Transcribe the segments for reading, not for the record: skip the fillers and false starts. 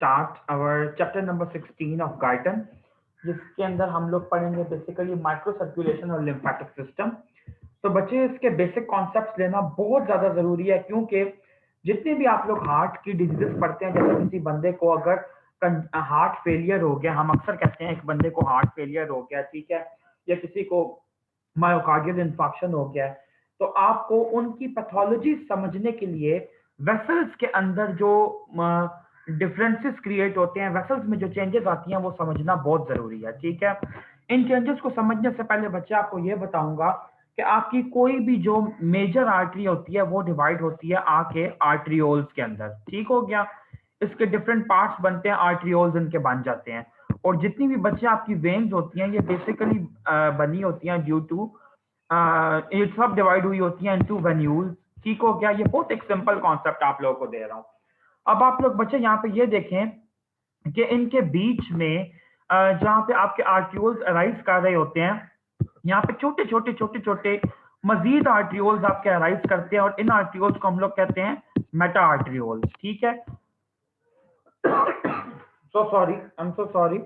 start our chapter number 16 of Guyton, जिसके अंदर हम लोग पढ़ेंगे बेसिकली माइक्रो सर्कुलेशन और लिम्फेटिक सिस्टम। तो बच्चे इसके बेसिक कॉन्सेप्ट्स लेना बहुत ज़्यादा ज़रूरी है, क्योंकि जितने भी आप लोग हार्ट की डिजीजेस पढ़ते हैं, जैसे किसी बंदे को अगर हार्ट फेलियर हो गया, हम अक्सर कहते हैं एक बंदे को हार्ट फेलियर हो गया, ठीक है, या किसी को मायोकार्डियल इंफार्क्शन हो गया है, तो आपको उनकी पैथोलॉजी समझने के लिए वेसल्स के अंदर जो डिफरेंसेस क्रिएट होते हैं, वेसल्स में जो चेंजेस आती हैं, वो समझना बहुत जरूरी है। ठीक है, इन चेंजेस को समझने से पहले बच्चे आपको ये बताऊंगा कि आपकी कोई भी जो मेजर आर्टरी होती है वो डिवाइड होती है आके आर्ट्रियोल्स के अंदर। ठीक हो गया, इसके डिफरेंट पार्ट्स बनते हैं, आर्ट्रियोल्स इनके बन जाते हैं। और जितनी भी बच्चे आपकी वेन्स होती हैं, ये बेसिकली बनी होती हैं ड्यू टू ये सब डिवाइड हुई होती हैं इनटू वेन्यूल्स। ठीक हो गया, ये बहुत एक सिंपल कॉन्सेप्ट आप लोगों को दे रहा हूँ। अब आप लोग बच्चे यहाँ पे ये देखें कि इनके बीच में जहाँ पे आपके आर्ट्रियोल्स अराइज कर रहे होते हैं, यहाँ पे छोटे छोटे छोटे छोटे मजीद आर्ट्रियोल्स आपके अराइज करते हैं, और इन आर्ट्रियोल्स को हम लोग कहते हैं मेटा आर्ट्रियोल्स। ठीक है, so sorry, I am so sorry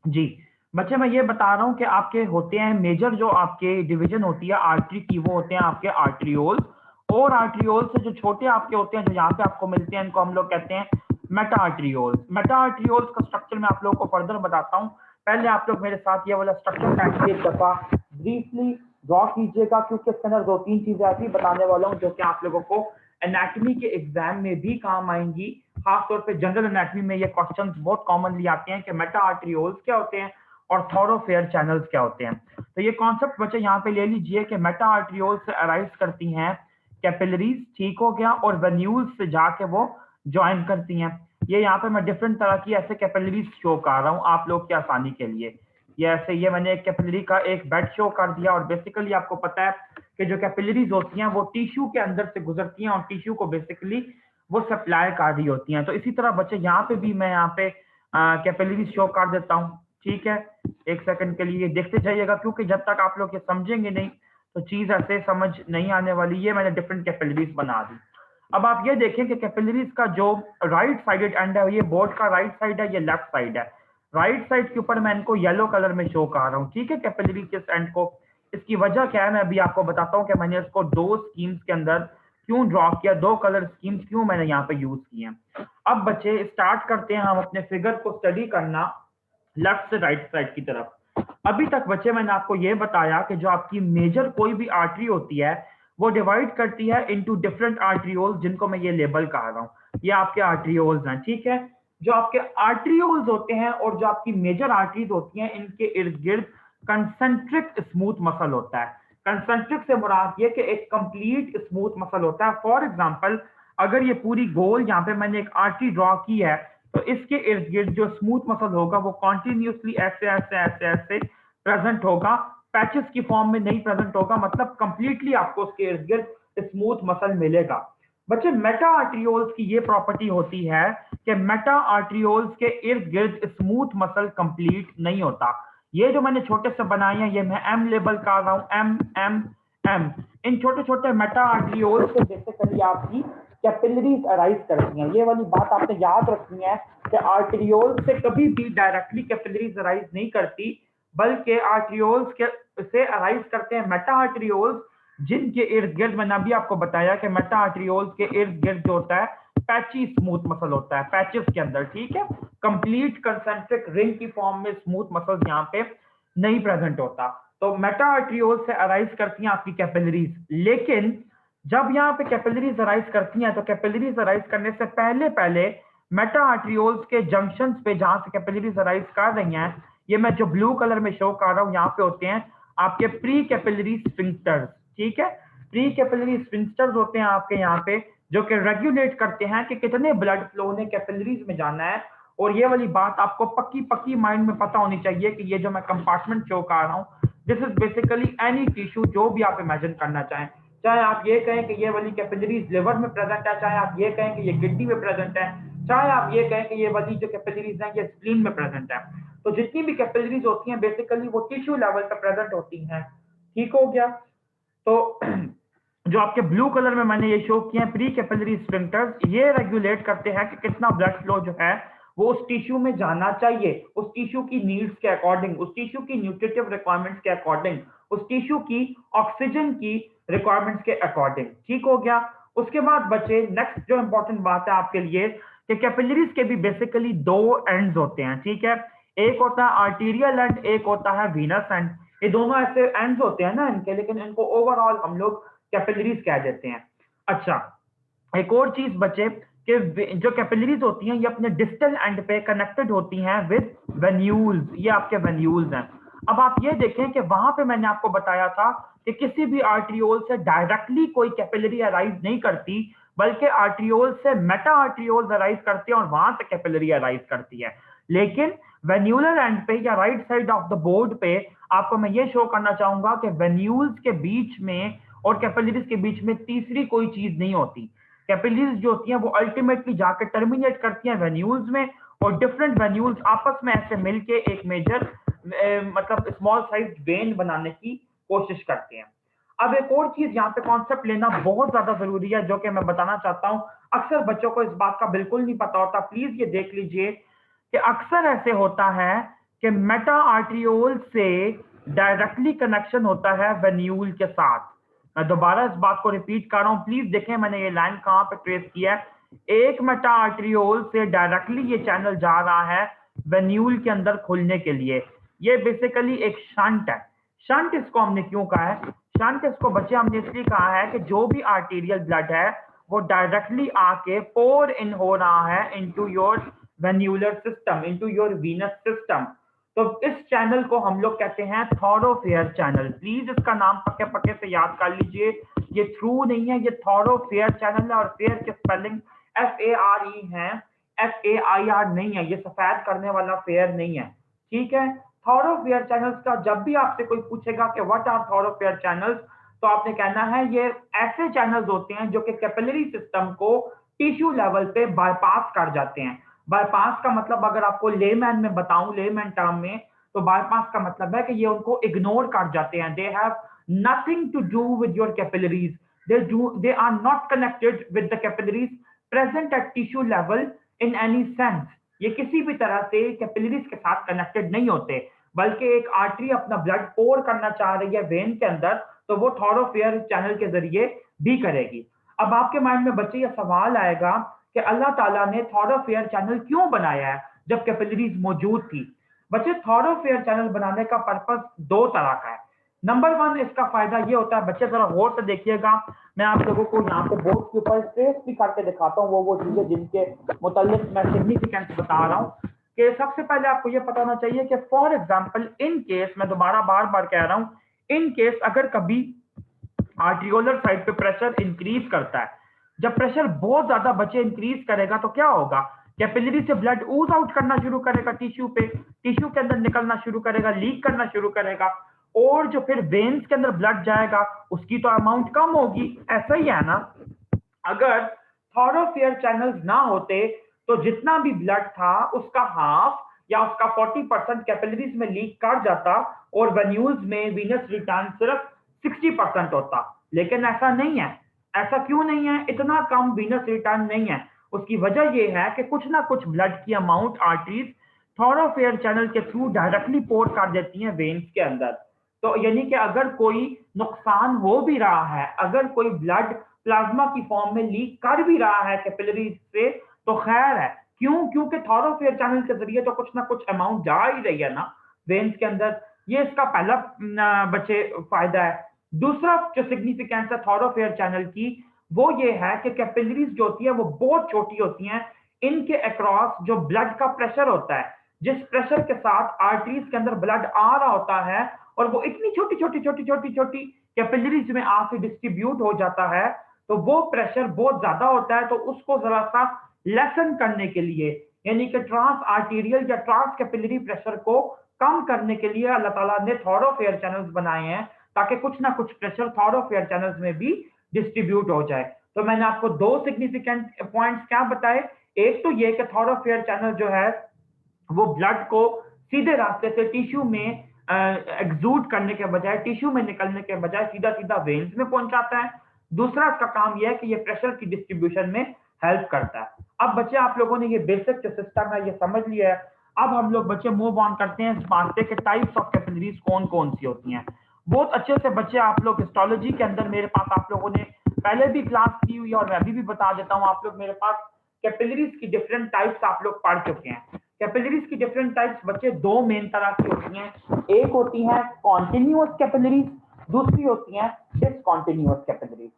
जी। बच्चे मैं ये बता रहा हूँ कि आपके होते हैं मेजर जो आपके डिवीजन होती है आर्टरी की, वो होते हैं आपके आर्ट्रियोल्स। और आर्ट्रियोल्स से जो छोटे आपके होते हैं, जो यहाँ पे आपको मिलते हैं, इनको हम लोग कहते हैं मेटा आर्ट्रियोल्स। मेटा आर्ट्रियोल्स का स्ट्रक्चर मैं आप लोगों को फर्दर बताता हूँ। पहले आप लोग मेरे साथ ये वाला स्ट्रक्चर काइंडली एक दफा ब्रीफली ड्रॉ कीजिएगा, क्योंकि इसके अंदर दो तीन चीजें ऐसी बताने वाला हूँ जो कि आप लोगों को एनाटॉमी के एग्जाम में भी काम आएंगी। खासतौर पे जनरल एनाटॉमी में ये क्वेश्चंस बहुत कॉमनली आते हैं कि मेटा आर्ट्रियोल्स क्या होते हैं और थॉरोफेयर चैनल्स क्या होते हैं। तो ये कॉन्सेप्ट बच्चे यहाँ पे ले लीजिए कि मेटा आर्ट्रियोल्स से अराइज करती हैं कैपिलरीज। ठीक हो गया, और वेन्यूल्स से जाके वो ज्वाइन करती हैं। ये यहाँ पे मैं डिफरेंट तरह की ऐसे कैपिलरीज शो कर रहा हूँ आप लोग की आसानी के लिए। ये ऐसे ये मैंने एक कैपिलरी का एक बेड शो कर दिया, और बेसिकली आपको पता है कि जो कैपिलरीज होती हैं वो टिश्यू के अंदर से गुजरती हैं, और टिश्यू को बेसिकली वो सप्लाई कर रही होती हैं। तो इसी तरह बच्चे यहाँ पे भी मैं यहाँ पे कैपिलरीज शो कर देता हूँ। ठीक है, एक सेकंड के लिए देखते जाइएगा, क्योंकि जब तक आप लोग ये समझेंगे नहीं तो चीज ऐसे समझ नहीं आने वाली। ये मैंने डिफरेंट कैपिलरीज बना दी। अब आप ये देखें कि कैपिलरीज का जो राइट साइडेड एंड है, ये बोर्ड का राइट साइड है, ये लेफ्ट साइड है। राइट साइड के ऊपर मैं इनको येलो कलर में शो कर रहा हूँ। ठीक है, कैपिलरी के एंड को। इसकी वजह क्या है मैं अभी आपको बताता हूँ कि मैंने इसको दो स्कीम्स के अंदर क्यों ड्रॉ किया, दो कलर स्कीम्स क्यों मैंने यहाँ पे यूज किए हैं। अब बच्चे स्टार्ट करते हैं हम अपने फिगर को स्टडी करना लेफ्ट से राइट साइड की तरफ। अभी तक बच्चे मैंने आपको यह बताया कि जो आपकी मेजर कोई भी आर्टरी होती है वो डिवाइड करती है इनटू डिफरेंट आर्ट्रियोल्स, जिनको मैं ये लेबल कर रहा हूँ, ये आपके आर्ट्रियोल्स हैं। ठीक है, जो आपके आर्ट्रियोल्स होते हैं और जो आपकी मेजर आर्टरीज होती हैं, इनके इर्द गिर्द कंसेंट्रिक स्मूथ मसल होता है। कंसेंट्रिक से मुराद ये कि एक कंप्लीट स्मूथ मसल होता है। फॉर एग्जांपल, अगर ये पूरी गोल यहाँ पे मैंने एक आर्टरी ड्रॉ की है, तो इसके इर्द गिर्द जो स्मूथ मसल होगा वो कॉन्टिन्यूसली ऐसे ऐसे ऐसे ऐसे प्रेजेंट होगा, पैचेस की फॉर्म में नहीं प्रेजेंट होगा, मतलब कंप्लीटली आपको उसके इर्द गिर्द स्मूथ मसल मिलेगा। बच्चे मेटा आर्ट्रियोल्स की ये प्रॉपर्टी होती है कि मेटा आर्ट्रियोल्स के इर्द गिर्द स्मूथ मसल कंप्लीट नहीं होता। ये जो मैंने छोटे से बनाए हैं, ये मैं एम लेबल कर रहा हूँ, एम एम एम। इन छोटे छोटे मेटा आर्ट्रियोल्स से बेसिकली आपकी कैपिलरीज अराइज करती हैं। ये वाली बात आपने याद रखनी है कि आर्ट्रियोल्स से कभी भी डायरेक्टली कैपिलरीज अराइज नहीं करती, बल्कि आर्ट्रियोल्स के से अराइज करते हैं मेटा आर्ट्रियोल्स, जिनके इर्द गिर्द मैंने अभी आपको बताया कि मेटा आर्ट्रियोल्स के इर्द गिर्द जो होता है पैची स्मूथ मसल होता है, पैचेस के अंदर। ठीक है, कंप्लीट कंसेंट्रिक रिंग की फॉर्म में स्मूथ मसल यहाँ पे नहीं प्रेजेंट होता। तो मेटा आर्ट्रियोल्स से अराइज करती हैं आपकी कैपिलरीज, लेकिन जब यहाँ पे कैपिलरीज अराइज करती हैं तो कैपिलरीज अराइज करने से पहले पहले मेटा आर्ट्रियोल्स के जंक्शंस पे जहां से कैपिलरीज अराइज कर रही हैं, ये मैं जो ब्लू कलर में शो कर रहा हूँ, यहाँ पे होते हैं आपके प्री कैपिलरी स्फिंक्टर्स। ठीक है, प्री कैपिलरी स्फिंक्टर्स होते हैं आपके यहाँ पे, जो कि रेगुलेट करते हैं कि कितने ब्लड फ्लो ने कैपिलरीज में जाना है। और ये वाली बात आपको पक्की पक्की माइंड में पता होनी चाहिए कि ये जो मैं कंपार्टमेंट शो कर रहा हूँ, this is basically any tissue जो भी आप इमेजिन करना चाहें। चाहे आप ये कहें कि ये वाली कैपिलरीज लिवर में प्रेजेंट है, चाहे आप ये कहें कि ये किडनी में प्रेजेंट है, चाहे आप ये कहें कि ये वाली जो कैपिलरीज हैं ये स्प्लीन में प्रेजेंट है। तो जितनी भी कैपिलरीज होती हैं बेसिकली वो टिश्यू लेवल पर प्रेजेंट होती हैं। ठीक हो गया, तो जो आपके ब्लू कलर में मैंने ये शो किए हैं प्री कैपिलरी स्फिंक्टर्स, ये रेगुलेट करते हैं कि कितना ब्लड फ्लो जो है वो उस टिश्यू में जाना चाहिए, उस टिश्यू की नीड्स के अकॉर्डिंग, उस टिश्यू की न्यूट्रिटिव रिक्वायरमेंट्स के अकॉर्डिंग, उस टिश्यू की ऑक्सीजन की रिक्वायरमेंट्स के अकॉर्डिंग। ठीक हो गया। उसके बाद बच्चे नेक्स्ट जो इंपॉर्टेंट बात है आपके लिए कि कैपिलरीज के भी बेसिकली दो एंड्स होते हैं। ठीक है, एक होता है आर्टीरियल एंड, एक होता है वीनस एंड। ये दोनों ऐसे एंड्स होते हैं ना इनके, लेकिन इनको ओवरऑल हम लोग कैपिलरीज कह देते हैं। अच्छा, एक और चीज बचे कि जो कैपिलरीज होती हैं ये अपने डिस्टल एंड पे कनेक्टेड होती हैं विद वेन्यूल्स। ये आपके वेन्यूल्स हैं। अब आप ये देखें कि वहां पे मैंने आपको बताया था कि किसी भी आर्ट्रियोल से डायरेक्टली कोई कैपिलरी अराइव नहीं करती, बल्कि आर्ट्रियोल से मेटा आर्ट्रियोल्स अराइव करती हैं और वहां से कैपिलरी अराइव करती है। लेकिन वेन्यूलर एंड पे या right side of the board पे आपको मैं ये शो करना चाहूंगा कि वेन्यूल्स के बीच में और कैपिलरीज के बीच में तीसरी कोई चीज नहीं होती। कैपिलरीज जो होती हैं वो अल्टीमेटली जाकर टर्मिनेट करती हैं वेन्यूल्स में, और डिफरेंट वेन्यूल्स आपस में ऐसे मिलके एक मेजर मतलब स्मॉल साइज वेन बनाने की कोशिश करते हैं। अब एक और चीज यहाँ पे कॉन्सेप्ट लेना बहुत ज्यादा जरूरी है जो कि मैं बताना चाहता हूँ। अक्सर बच्चों को इस बात का बिल्कुल नहीं पता होता। प्लीज ये देख लीजिए कि अक्सर ऐसे होता है कि मेटा आर्ट्रियोल से डायरेक्टली कनेक्शन होता है वेन्यूल के साथ। मैं दोबारा इस बात को रिपीट कर रहा हूं, प्लीज देखें मैंने ये लाइन कहां पे ट्रेस किया है। एक मेटा आर्ट्रियोल से डायरेक्टली ये चैनल जा रहा है वेन्यूल के अंदर खुलने के लिए। ये बेसिकली एक शंट है। शंट इसको हमने क्यों कहा है? शंट इसको बच्चे हमने इसलिए कहा है कि जो भी आर्टीरियल ब्लड है वो डायरेक्टली आके पोर इन हो रहा है into your venular system, into your venous system. तो इस चैनल को हम लोग कहते हैं थॉरोफेयर चैनल। प्लीज इसका नाम पक्के पक्के से याद कर लीजिए। ये थ्रू नहीं है, ये थॉरोफेयर चैनल है, और फेयर की स्पेलिंग FARE है, FAIR नहीं है। ये सफेद करने वाला फेयर नहीं है। ठीक है। थॉरोफेयर चैनल्स का जब भी आपसे कोई पूछेगा कि व्हाट आर थॉरोफेयर चैनल्स, तो आपने कहना है ये ऐसे चैनल्स होते हैं जो कि कैपिलरी सिस्टम को टिश्यू लेवल पे बाईपास कर जाते हैं। बाईपास का मतलब अगर आपको लेमैन में बताऊं, लेमैन टर्म में, तो बाईपास का मतलब है कि ये उनको इग्नोर कर जाते हैं। They have nothing to do with your capillaries, they are not connected with the capillaries present at tissue level in any sense. ये किसी भी तरह से कैपिलरीज के साथ कनेक्टेड नहीं होते, बल्कि एक आर्टरी अपना ब्लड पोर करना चाह रही है वेन के अंदर, तो वो थॉरोफेयर चैनल के जरिए भी करेगी। अब आपके माइंड में बच्चे ये सवाल आएगा कि अल्लाह ताला ने थॉरोफेयर चैनल क्यों बनाया है जब कैपिलरीज मौजूद थी? बच्चे, थॉरोफेयर चैनल बनाने का पर्पस दो तरह का है। नंबर वन, इसका फायदा ये होता है, बच्चे जरा गौर से देखिएगा, मैं आप लोगों को यहाँ पे बोर्ड के ऊपर ट्रेस भी करके दिखाता हूँ वो चीजें जिनके मुताल्लिक मैं सिग्निफिकेंस बता रहा हूँ। कि सबसे पहले आपको ये पता होना चाहिए कि फॉर एग्जाम्पल इन केस, मैं दोबारा बार बार कह रहा हूँ, इन केस अगर कभी आर्टियोलर साइड पे प्रेशर इंक्रीज करता है, जब प्रेशर बहुत ज्यादा बच्चे इंक्रीज करेगा तो क्या होगा? कैपिलरी से ब्लड ऊज आउट करना शुरू करेगा टिश्यू पे, टिश्यू के अंदर निकलना शुरू करेगा, लीक करना शुरू करेगा, और जो फिर वेन्स के अंदर ब्लड जाएगा उसकी तो अमाउंट कम होगी। ऐसा ही है ना? अगर थॉरोफेयर चैनल्स ना होते तो जितना भी ब्लड था उसका हाफ या उसका 40% कैपिलरीज में लीक कर जाता और वेन्यूल्स में वीनस रिटर्न सिर्फ 60% होता। लेकिन ऐसा नहीं है। ऐसा क्यों नहीं है? इतना कम वीनस रिटर्न नहीं है। उसकी वजह यह है कि कुछ ना कुछ ब्लड की अमाउंट आर्टरीज थॉरोफेयर चैनल के थ्रू डायरेक्टली पोर कर देती हैं वेन्स के अंदर। तो यानी कि अगर कोई नुकसान हो भी रहा है, अगर कोई ब्लड प्लाज्मा की फॉर्म में लीक कर भी रहा है कैपिलरी से, तो खैर है। क्यों? क्योंकि थॉरोफेयर चैनल के जरिए तो कुछ ना कुछ अमाउंट जा ही रही है ना वेन्स के अंदर। ये इसका पहला बच्चे फायदा है। दूसरा जो सिग्निफिकेंस है थॉरोफेयर चैनल की, वो ये है कि कैपिलरीज जो होती है वो बहुत छोटी होती हैं। इनके अक्रॉस जो ब्लड का प्रेशर होता है, जिस प्रेशर के साथ आर्टरीज के अंदर ब्लड आ रहा होता है, और वो इतनी छोटी छोटी छोटी छोटी छोटी कैपिलरीज में आके डिस्ट्रीब्यूट हो जाता है, तो वो प्रेशर बहुत ज्यादा होता है। तो उसको जरा सा लेसन करने के लिए, यानी कि ट्रांस आर्टीरियल या ट्रांस कैपिलरी प्रेशर को कम करने के लिए अल्लाह ताला ने थॉरोफेयर चैनल्स बनाए हैं, ताकि कुछ ना कुछ प्रेशर थॉरोफेयर चैनल्स में भी डिस्ट्रीब्यूट हो जाए। तो मैंने आपको दो सिग्निफिकेंट पॉइंट्स क्या बताए। एक तो ये कि थॉरोफेयर चैनल जो है वो ब्लड को सीधे रास्ते से टिश्यू में एग्जूट करने के बजाय, टिश्यू में निकलने के बजाय सीधा सीधा वेन्स में पहुंचाता है। दूसरा इसका काम यह है कि ये प्रेशर की डिस्ट्रीब्यूशन में हेल्प करता है। अब बच्चे आप लोगों ने ये बेसिक जो सिस्टम है ये समझ लिया है। अब हम लोग बच्चे मूव ऑन करते हैं, समझते कि टाइप्स ऑफ कैपिलरीज कौन कौन सी होती हैं। बहुत अच्छे से बच्चे आप लोग हिस्टोलॉजी के अंदर मेरे पास आप लोगों ने पहले भी क्लास की हुई है और मैं अभी भी बता देता हूँ, आप लोग मेरे पास कैपिलरीज की डिफरेंट टाइप्स आप लोग पढ़ चुके हैं। कैपिलरीज की डिफरेंट टाइप्स बच्चे दो मेन तरह की होती हैं, एक होती है कॉन्टिन्यूअस कैपिलरीज, दूसरी होती है डिसकॉन्टिन्यूअस कैपिलरीज।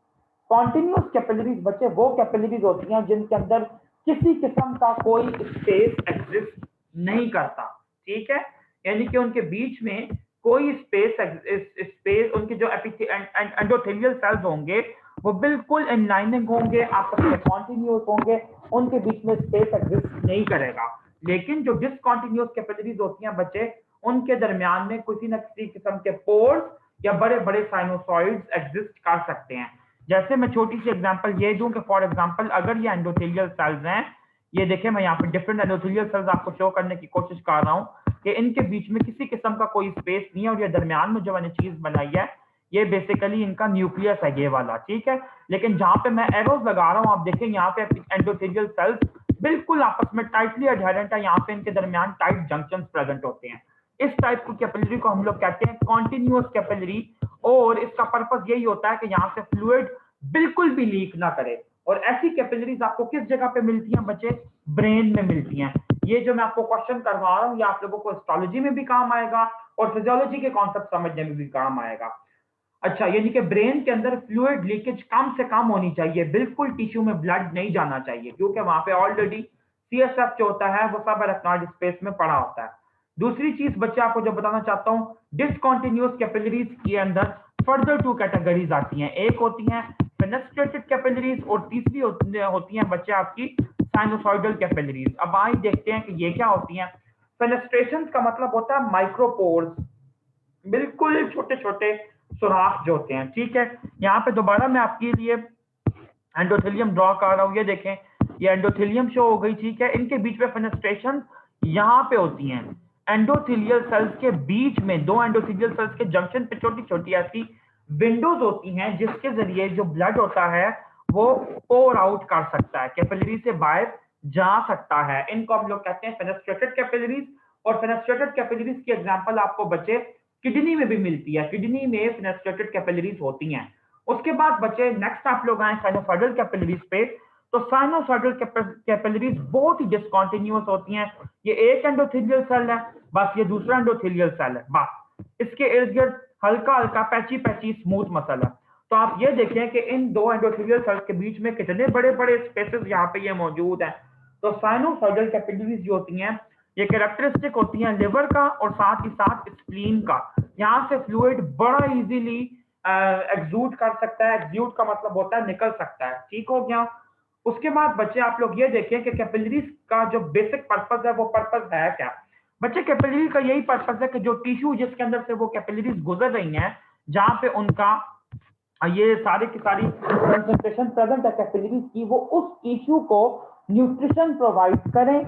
कॉन्टिन्यूअस कैपिलरीज बच्चे वो कैपिलरीज होती हैं जिनके अंदर किसी किस्म का कोई स्पेस एग्जिस्ट नहीं करता, ठीक है, यानी कि उनके बीच में कोई स्पेस उनके जो एंडोथेलियल सेल्स होंगे वो बिल्कुल इनलाइनिंग होंगे, आपस में कॉन्टिन्यूअस होंगे, उनके बीच में स्पेस एग्जिस्ट नहीं करेगा। लेकिन जो डिसकॉन्टिन्यूअस कैपिलरीज होती हैं बच्चे, उनके दरमियान में किसी न किसी किस्म के पोर्स या बड़े बड़े साइनोसॉइड्स एग्जिस्ट कर सकते हैं। जैसे मैं छोटी सी एग्जांपल ये दूं कि फॉर एग्जांपल अगर ये एंडोथेलियल सेल्स हैं, ये देखें मैं यहाँ पे डिफरेंट एंडोथेलियल सेल्स आपको शो करने की कोशिश कर रहा हूँ कि इनके बीच में किसी किस्म का कोई स्पेस नहीं है और ये दरमियान में जो मैंने चीज बनाई है ये बेसिकली इनका न्यूक्लियस है ये वाला, ठीक है। लेकिन जहां पे मैं एरोज लगा रहा हूँ आप देखें यहाँ पे एंडोथेलियल सेल्स बिल्कुल आपस में टाइटली अडहेरेंट है, यहाँ पे इनके दरमियान टाइट जंक्शन प्रेजेंट होते हैं। इस टाइप की कैपिलरी को हम लोग कहते हैं कॉन्टिन्यूअस कैपिलरी, और इसका पर्पस यही होता है कि यहाँ से फ्लूइड बिल्कुल भी लीक ना करे। और ऐसी कैपिलरीज आपको किस जगह पे मिलती हैं बच्चे? ब्रेन में मिलती हैं। ये जो मैं आपको क्वेश्चन करवा रहा हूँ ये आप लोगों को हिस्टोलॉजी में भी काम आएगा और फिजियोलॉजी के कॉन्सेप्ट समझने में भी काम आएगा। अच्छा, यानी कि ब्रेन के अंदर फ्लूइड लीकेज कम से कम होनी चाहिए, बिल्कुल टिश्यू में ब्लड नहीं जाना चाहिए, क्योंकि वहां पे ऑलरेडी सीएसएफ जो होता है वो सब इलेक्ट्रॉनिक स्पेस में पड़ा होता है। दूसरी चीज बच्चे आपको जो बताना चाहता हूं, डिसकॉन्टिन्यूअस कैपिलरीज के अंदर फर्दर टू कैटेगरीज आती हैं, एक होती हैं फेनेस्ट्रेटेड कैपिलरीज और तीसरी होती हैं बच्चे आपकी साइनोसॉइडल कैपिलरीज। अब आइए देखते हैं कि ये क्या होती हैं। फेनेस्ट्रेशन का मतलब होता है माइक्रोपोर्स, बिल्कुल छोटे छोटे सुराख जो होते हैं, ठीक है। यहाँ पे दोबारा मैं आपके लिए एंडोथेलियम ड्रॉ कर रहा हूँ, ये देखें ये एंडोथेलियम शो हो गई, ठीक है। इनके बीच में फेनेस्ट्रेशन यहाँ पे होती हैं, एंडोथेलियल सेल्स के बीच में दो एंडोथेलियल सेल्स के जंक्शन पे छोटी छोटी ऐसी विंडोज होती हैं जिसके जरिए जो ब्लड होता है वो पोर आउट कर सकता है, कैपिलरी से बाहर जा सकता है। इनको हम लोग कहते हैं फेनेस्ट्रेटेड कैपिलरीज। और फेनेस्ट्रेटेड कैपिलरीज की एग्जांपल आपको बच्चे किडनी में भी मिलती है, किडनी में फेनेस्ट्रेटेड कैपिलरीज होती हैं। उसके बाद बच्चे नेक्स्ट आप लोग आए साइनोसॉइडल कैपिलरीज पे। तो साइनोसॉइडल कैपिलरीज बहुत ही डिसकॉन्टिन्यूअस होती हैं। ये एक एंडोथेलियल सेल है, बस ये दूसरा एंडोथेलियल सेल है, बस इसके इर्द गिर्द हल्का हल्का पैची पैची स्मूथ मसल है। तो आप ये देखें कि इन दो एंडोथेलियल सेल्स के बीच में कितने बड़े बड़े स्पेसेस यहाँ पे ये मौजूद हैं। तो साइनोसॉइडल कैपिलरीज जो होती हैं ये कैरेक्टरिस्टिक होती हैं लिवर का और साथ ही साथ स्प्लीन का। यहाँ से फ्लूइड बड़ा इजीली एग्जूट कर सकता है, एग्जूट का मतलब होता है निकल सकता है, ठीक हो गया। उसके बाद बच्चे आप लोग ये देखें कि कैपिलरीज का जो बेसिक पर्पस है वो पर्पस है क्या। बच्चे कैपिलरी का यही पर्पस है कि जो टिश्यू जिसके अंदर से वो कैपिलरीज गुजर रही हैं, जहां पे उनका ये सारी की सारी कंसंट्रेशन प्रेजेंट है कैपिलरीज की, वो उस टिश्यू को न्यूट्रिशन प्रोवाइड करें।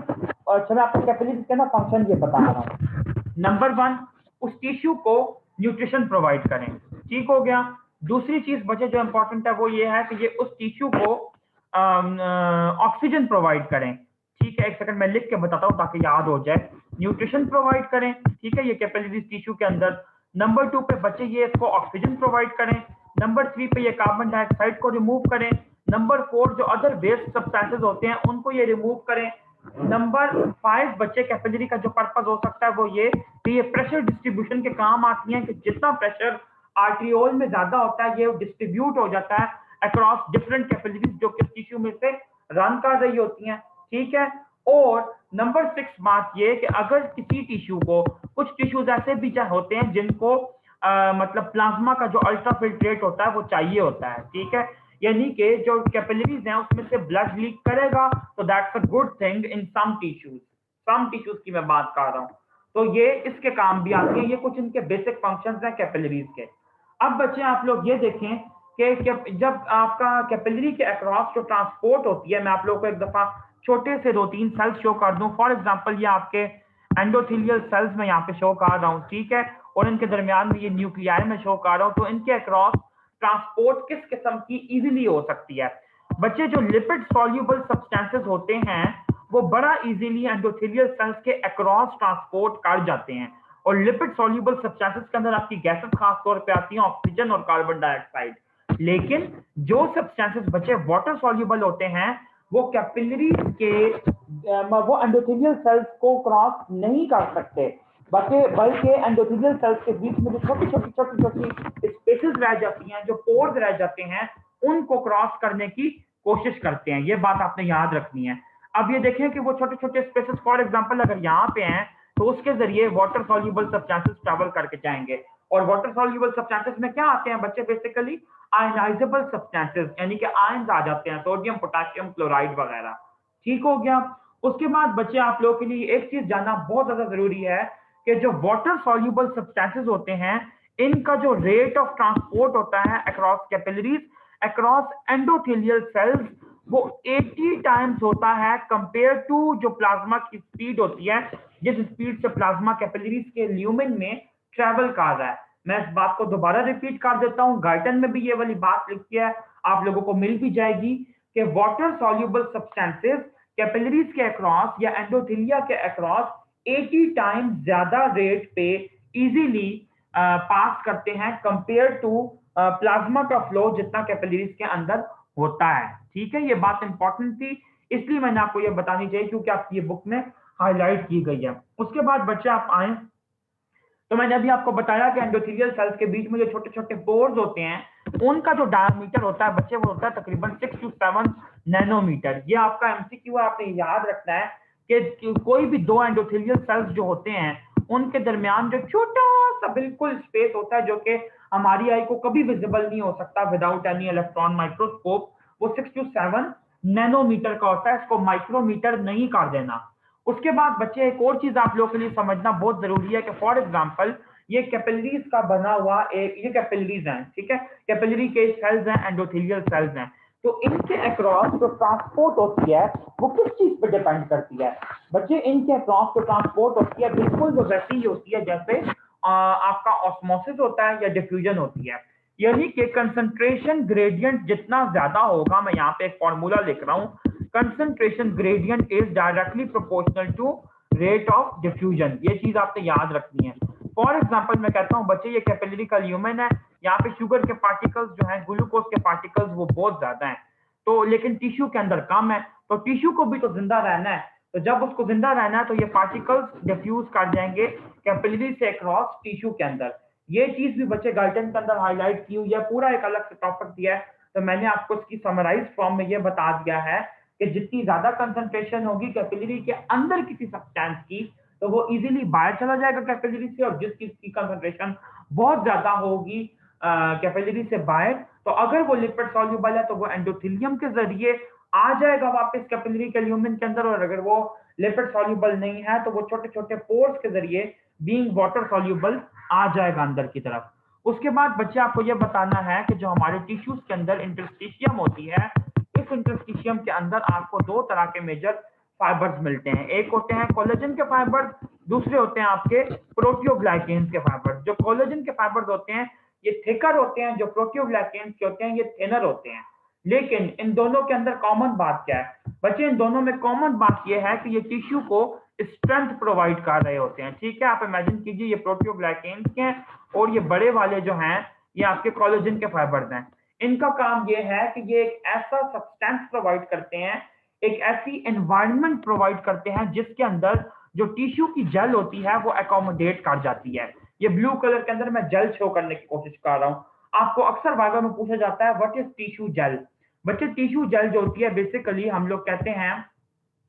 और अच्छा मैं आपको कैपिलरीज का ना फंक्शन ये बता रहा हूँ। नंबर वन, उस टिश्यू को न्यूट्रिशन प्रोवाइड करें, ठीक हो गया। दूसरी चीज बच्चे जो इंपॉर्टेंट है वो ये है कि ये उस टिश्यू को ऑक्सीजन प्रोवाइड करें, ठीक है। एक सेकंड मैं लिख के बताता हूँ ताकि याद हो जाए। न्यूट्रिशन प्रोवाइड करें, ठीक है, ये कैपिलरीज टिश्यू के अंदर। नंबर टू पे बच्चे ये इसको ऑक्सीजन प्रोवाइड करें। नंबर थ्री पे ये कार्बन डाइऑक्साइड को रिमूव करें। नंबर फोर जो अदर वेस्ट सब्सटेंसेस होते हैं उनको ये रिमूव करें। नंबर फाइव बच्चे कैपिलरी का जो पर्पस हो सकता है वो ये कि ये प्रेशर डिस्ट्रीब्यूशन के काम आती हैं, कि जितना प्रेशर आर्ट्रियोल में ज्यादा होता है ये डिस्ट्रीब्यूट हो जाता है अक्रॉस डिफरेंट कैपिलरीज जो कि टिश्यू में से रन कर रही होती हैं, ठीक है। और नंबर सिक्स बात ये कि अगर किसी टिश्यू को, कुछ टिश्यूज ऐसे भी होते हैं जिनको मतलब प्लाज्मा का जो अल्ट्राफिल्ट्रेट होता है वो चाहिए होता है, ठीक है। यानी कि जो कैपिलरीज हैं उसमें से ब्लड लीक करेगा, तो that's a good thing in some tissues की मैं बात कर रहा हूँ। तो ये इसके काम भी आती है, ये कुछ इनके बेसिक फंक्शंस हैं कैपिलरीज के। अब बच्चे आप लोग ये देखें कि जब आपका कैपिलरी के अक्रॉस जो ट्रांसपोर्ट होती है, मैं आप लोगों को एक दफा छोटे से दो तीन सेल्स शो कर दूं। फॉर एग्जांपल ये आपके एंडोथेलियल सेल्स में यहाँ पे शो कर रहा हूँ, ठीक है, और इनके दरमियान में ये न्यूक्लियाई में शो कर रहा हूँ। तो इनके अक्रॉस ट्रांसपोर्ट किस किस्म की इजीली हो सकती है। बच्चे जो लिपिड सॉल्यूबल सब्सटेंसेस होते हैं वो बड़ा इजीली एंडोथेलियल सेल्स के अक्रॉस ट्रांसपोर्ट कर जाते हैं, और लिपिड सॉल्यूबल सब्सटेंसेस के अंदर आपकी गैसेस खास तौर पे आती हैं ऑक्सीजन और कार्बन डाइऑक्साइड। लेकिन जो सब्सटेंसेस बच्चे वाटर सॉल्यूबल होते हैं वो कैपिलरीज के वो एंडोथेलियल सेल्स को क्रॉस नहीं कर सकते, बल्कि एंडोथेलियल सेल्स के बीच में जो छोटी छोटी स्पेसेस रह जाती हैं, जो पोर्स रह जाते हैं, उनको क्रॉस करने की कोशिश करते हैं। ये बात आपने याद रखनी है। अब ये देखें कि वो छोटे छोटे स्पेसेस फॉर एग्जांपल अगर यहाँ पे हैं तो उसके जरिए वाटर सॉल्यूबल सब्सटेंसेस ट्रैवल करके जाएंगे, और वाटर सॉल्यूबल सब्सटेंसेस में क्या आते हैं बच्चे, बेसिकली आयनाइजेबल सब्सटेंसेस, यानी कि आयंस आ जाते हैं, सोडियम पोटेशियम क्लोराइड वगैरह। ठीक हो गया। उसके बाद बच्चे आप लोगों के लिए एक चीज जानना बहुत ज्यादा जरूरी है कि जो वाटर सॉल्यूबल सब्सटेंसेस होते हैं इनका जो रेट ऑफ ट्रांसपोर्ट होता है across capillaries, across endothelial cells, वो 80 टाइम्स होता है कंपेयर टू जो प्लाज्मा की स्पीड होती है, जिस स्पीड से प्लाज्मा कैपिलरीज के ल्यूमेन में ट्रेवल कर रहा है। मैं इस बात को दोबारा रिपीट कर देता हूं, गाइटन में भी ये वाली बात लिखी है, आप लोगों को मिल भी जाएगी कि वाटर सॉल्यूबल सब्सटेंसेस कैपिलरीज के अक्रॉस या एंडोथेलिया के अक्रॉस 80 टाइम्स ज्यादा रेट पे इजीली पास करते हैं कंपेयर टू प्लाज्मा का फ्लो जितना कैपिलरीज के अंदर होता है। ठीक है, ये बात इंपॉर्टेंट थी, इसलिए मैंने आपको ये बतानी चाहिए क्योंकि आपकी ये बुक में हाईलाइट की गई है। उसके बाद बच्चे आप आए तो मैंने अभी आपको बताया कि एंडोथेलियल सेल्स के बीच में जो छोटे छोटे पोर्स होते हैं उनका जो डायमीटर होता है बच्चे वो होता है तकरीबन 6 to 7 नैनोमीटर। ये आपका एमसीक्यू है, आपने याद रखना है कि कोई भी दो एंडोथेलियल सेल्स जो होते हैं उनके दरमियान जो छोटा सा बिल्कुल स्पेस होता है जो कि हमारी आई को कभी विजिबल नहीं हो सकता विदाउट एनी इलेक्ट्रॉन माइक्रोस्कोप, वो 6 to 7 नैनोमीटर का होता है, इसको माइक्रोमीटर नहीं कर देना। उसके बाद बच्चे एक और चीज आप लोगों के लिए समझना बहुत जरूरी है कि फॉर एग्जांपल ये कैपिलरीज का बना हुआ एक ये कैपिलरीज हैं, ठीक है, कैपिलरी के सेल्स हैं, एंडोथेलियल सेल्स हैं, तो इनके अक्रॉस जो ट्रांसपोर्ट होती है वो किस चीज पे डिपेंड करती है बच्चे, इनके अक्रॉस जो ट्रांसपोर्ट होती है बिल्कुल वो वैसी ही होती है जैसे आपका ऑस्मोसिस होता है या डिफ्यूजन होती है, यानी कि कंसंट्रेशन ग्रेडियंट जितना ज्यादा होगा, मैं यहाँ पे एक फॉर्मूला लिख रहा हूँ, concentration gradient is directly proportional to rate of diffusion. ये चीज आपने याद रखनी है। फॉर एग्जांपल मैं कहता हूँ बच्चे ये कैपिलरी का ल्यूमेन है, यहाँ पे शुगर के पार्टिकल्स जो हैं, ग्लूकोज के पार्टिकल्स वो बहुत ज्यादा हैं, तो लेकिन टिश्यू के अंदर कम है, तो टिश्यू को भी तो जिंदा रहना है, तो जब उसको जिंदा रहना है तो ये पार्टिकल्स डिफ्यूज कर जाएंगे कैपिलरी से अक्रॉस टिश्यू के अंदर। ये चीज भी बच्चे गाइडेंस के अंदर हाईलाइट की हुई है, पूरा एक अलग से टॉपिक दिया है, तो मैंने आपको इसकी समराइज फॉर्म में ये बता दिया है कि जितनी ज्यादा कंसंट्रेशन होगी कैपिलरी के अंदर किसी सब्सटेंस की तो वो इजीली बाहर चला जाएगा कैपिलरी से, और जिस चीज की कंसंट्रेशन बहुत ज्यादा होगी कैपिलरी से बाहर, तो अगर वो लिपिड सॉल्यूबल है तो वो एंडोथेलियम के जरिए आ जाएगा वापस कैपिलरी के ल्यूमेन के अंदर, और अगर वो लिपिड सॉल्यूबल नहीं है तो वो छोटे छोटे पोर्स के जरिए बीइंग वाटर सॉल्यूबल आ जाएगा अंदर की तरफ। उसके बाद बच्चे आपको ये बताना है कि जो हमारे टिश्यूज के अंदर इंटरस्टिशियम होती है, इस इंटरस्टिशियम के अंदर आपको दो तरह के मेजर फाइबर्स मिलते हैं, एक होते हैं कोलेजन के फाइबर्स, दूसरे होते हैं आपके प्रोटियोग्लाइकेन्स के फाइबर्स। जो कोलेजन के फाइबर्स होते हैं ये थिकर होते हैं, जो प्रोटियोग्लाइकेन्स के होते हैं ये थिनर होते हैं। लेकिन इन दोनों के अंदर कॉमन बात क्या है बच्चे, इन दोनों में कॉमन बात यह है कि ये टिश्यू को स्ट्रेंथ प्रोवाइड कर रहे होते हैं। ठीक है, आप इमेजिन कीजिए ये प्रोटियोग्लाइकेन्स के हैं और ये बड़े वाले जो हैं ये आपके कोलेजन के फाइबर्स हैं। इनका काम ये है कि ये एक ऐसा सब्सटेंस प्रोवाइड करते हैं, एक ऐसी एनवायरनमेंट प्रोवाइड करते हैं जिसके अंदर जो टिश्यू की जेल होती है वो एकोमोडेट कर जाती है। ये ब्लू कलर के अंदर मैं जेल शो करने की कोशिश कर रहा हूँ। आपको अक्सर वाइवा में पूछा जाता है व्हाट इज टिश्यू जेल। बच्चे टिश्यू जेल जो होती है बेसिकली हम लोग कहते हैं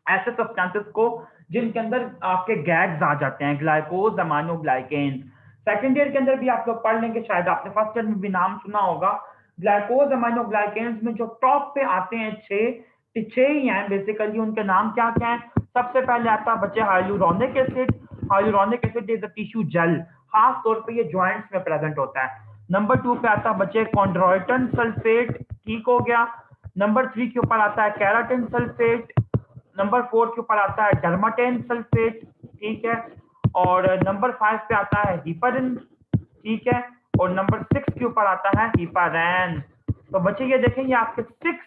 ऐसे सब्सटेंसेस को जिनके अंदर आपके गैग्स आ जाते हैं, ग्लाइकोज अमाइनो ग्लाइकेन्स। सेकेंड ईयर के अंदर भी आप लोग पढ़ लेंगे, शायद आपने फर्स्ट ईयर में भी नाम सुना होगा। ग्लाइकोज अमाइनो ग्लाइकेन्स में जो टॉप पे आते हैं छह ही हैं बेसिकली, उनके नाम क्या क्या है। सबसे पहले आता है बच्चे hyaluronic acid. Hyaluronic acid is a tissue gel, खास तौर पे ये जॉइंट्स में प्रेजेंट होता है। नंबर 2 पे आता है बच्चे कॉन्ड्रोइटन सल्फेट, ठीक हो गया। नंबर 3 के ऊपर आता है केराटिन सल्फेट। नंबर 4 के ऊपर आता है डर्माटेन सल्फेट, ठीक है। और नंबर 5 पे आता है हिपरिन, ठीक है। और नंबर 6 के ऊपर आता है हिपारैन। तो बच्चे ये देखें ये आपके 6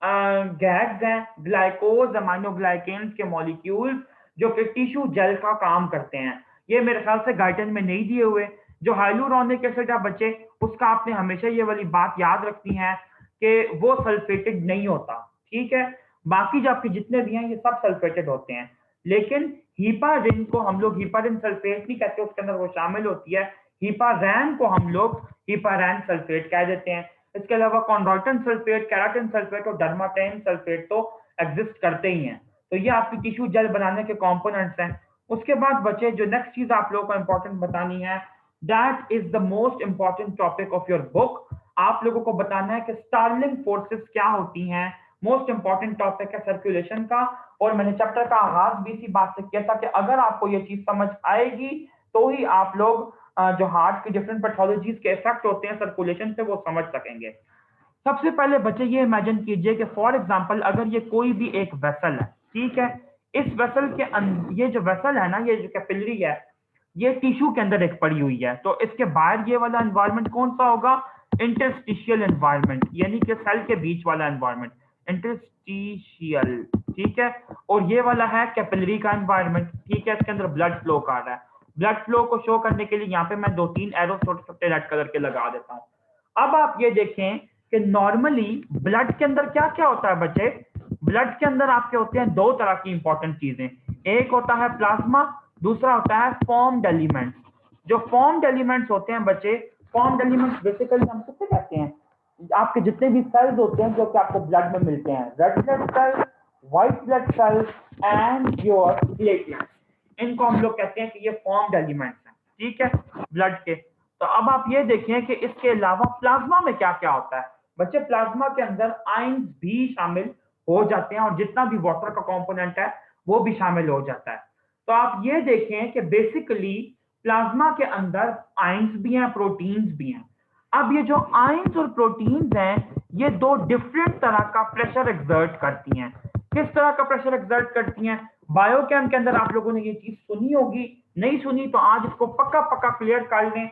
गैग्स हैं, ग्लाइकोज अमाइनोग्लाइकेन्स के मॉलिक्यूल्स जो कि टिश्यू जेल का काम करते हैं। ये मेरे ख्याल से गाइडेंस में नहीं दिए हुए। जो हाइलुरोनिक एसिड है बच्चे, उसका आपने हमेशा ये वाली बात याद रखनी है कि वो सल्फेटेड नहीं होता, ठीक है। बाकी जो आपके जितने भी हैं ये सब सल्फेटेड होते हैं, लेकिन हीपारिन को हम लोग हीपारिन सल्फेट नहीं कहते, उसके अंदर वो शामिल होती है। हीपारैन को हम लोग हीपारैन सल्फेट कह देते हैं। इसके अलावा कॉन्ड्रोइटिन सल्फेट, केराटिन सल्फेट और डर्माटेन सल्फेट तो एग्जिस्ट करते ही हैं। तो ये आपकी टिश्यू जेल बनाने के कंपोनेंट्स हैं। उसके बाद बचे जो नेक्स्ट चीज आप लोगों को इंपॉर्टेंट बतानी है, that is the most important topic of your book. आप लोगों को बताना है कि स्टार्लिंग फोर्सेस क्या होती हैं। मोस्ट इंपॉर्टेंट टॉपिक है सर्कुलेशन का, और मैंने चैप्टर का आगाज भी इसी बात से किया था कि अगर आपको ये चीज समझ आएगी तो ही आप लोग जो हार्ट की डिफरेंट पैथोलॉजीज के इफेक्ट होते हैं सर्कुलेशन से वो समझ सकेंगे। सबसे पहले बच्चे ये इमेजिन कीजिए कि फॉर एग्जांपल अगर ये कोई भी एक वेसल है, ठीक है। इस वेसल के ये जो वेसल है ना, ये जो कैपिलरी है, ये टिश्यू के अंदर एक पड़ी हुई है। तो इसके बाहर ये वाला एनवायरनमेंट कौन सा होगा? इंटरस्टिशियल एनवायरनमेंट, यानी कि सेल के बीच वाला एनवायरनमेंट, इंटरस्टिशियल, ठीक है। और ये वाला है कैपिलरी का एनवायरनमेंट, ठीक है। इसके अंदर ब्लड फ्लो कर रहा है। ब्लड फ्लो को शो करने के लिए यहाँ पे मैं 2-3 एरो छोटे छोटे रेड कलर के लगा देता हूँ। अब आप ये देखें कि नॉर्मली ब्लड के अंदर क्या क्या होता है बच्चे? ब्लड के अंदर आपके होते हैं दो तरह की इंपॉर्टेंट चीजें। एक होता है प्लाज्मा, दूसरा होता है फॉर्म्ड एलिमेंट्स। जो फॉर्म्ड एलिमेंट्स होते हैं बच्चे, फॉर्म्ड एलिमेंट्स बेसिकली हम किसे कहते हैं? आपके जितने भी सेल्स होते हैं जो कि आपको ब्लड में मिलते हैं, red blood cells, white blood cells and your platelets, इनको हम लोग कहते हैं कि ये फॉर्म्ड एलिमेंट्स हैं, ठीक है, ब्लड के। तो अब आप ये देखें कि इसके अलावा प्लाज्मा में क्या क्या होता है बच्चे। प्लाज्मा के अंदर आयंस भी शामिल हो जाते हैं और जितना भी वाटर का कंपोनेंट है वो भी शामिल हो जाता है। तो आप ये देखें कि बेसिकली प्लाज्मा के अंदर आयंस भी हैं, प्रोटीन्स भी हैं। अब ये जो आयंस और प्रोटीन्स हैं, ये दो डिफरेंट तरह का प्रेशर एक्सर्ट करती हैं। किस तरह का प्रेशर एक्सर्ट करती हैं? बायोकेम के अंदर आप लोगों ने ये चीज सुनी होगी, नहीं सुनी तो आज इसको पक्का पक्का क्लियर कर लें।